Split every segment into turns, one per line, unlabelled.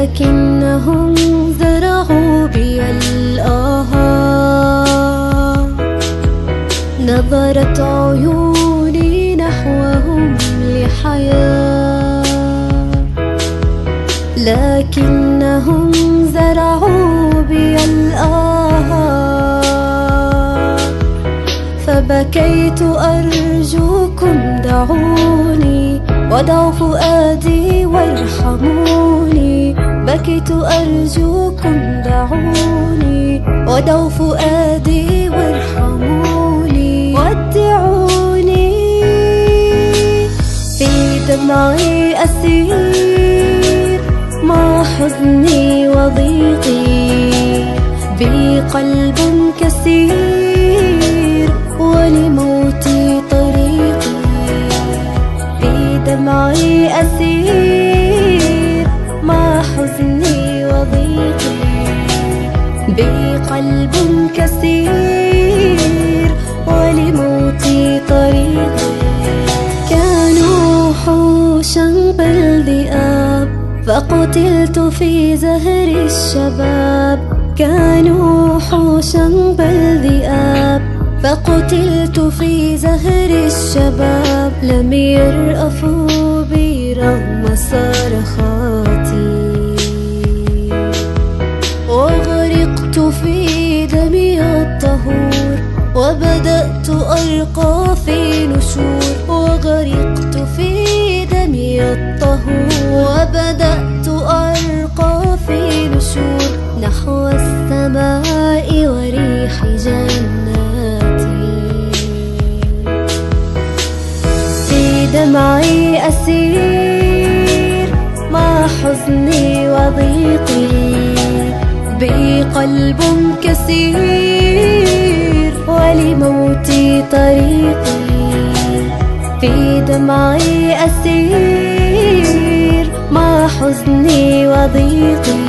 لكنهم زرعوا بي الآهات. نظرت عيوني نحوهم لحياة، لكنهم زرعوا بي الآهات. فبكيت أرجوكم دعوني، ودعوا فؤادي وارحموني. بكيت أرجوكم دعوني، ودعوا فؤادي وارحموني. ودعوني في دمعي أسير، مع حزني وضيقي. بي قلب كثير ولموتي طريقي. في دمعي أسير، مع حزني وضيقي. بي قلب كثير ولموتي طريقي. كانوا حوشا بالذئاب، فقتلت في زهر الشباب. كانوا حوشا بالذئاب، فقتلت في زهر الشباب. لم يرأفوا بي رغم صرخاتي، وغرقت في دمي الطهور. وبدأت أرقى في نشور، وغرقت في دمي الطهور. وبدأت أرقى في نشور، نحو السماء وريح جناتي. في دمعي أسير، مع حزني وضيقي. بي قلب كثير ولموتي طريقي. في دمعي أسير، مع حزني وضيقي.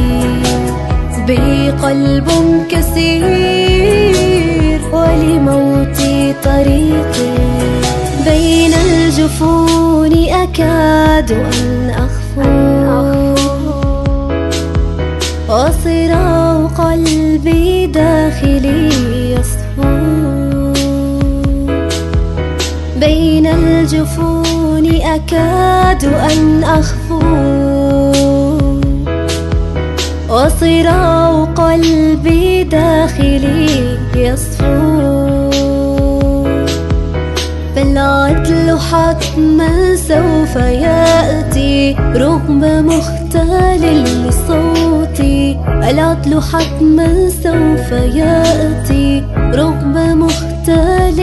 بي قلب كثير ولموتي طريقي. بين الجفون أكاد أن أخفو، وصراع قلبي داخلي يصفو. بين الجفون أكاد أن أخفو، وصراع قلبي داخلي يصفو. فالعدل حتما سوف يأتي رغم مختال لصوتي. العدل حتما سوف يأتي رغم مختال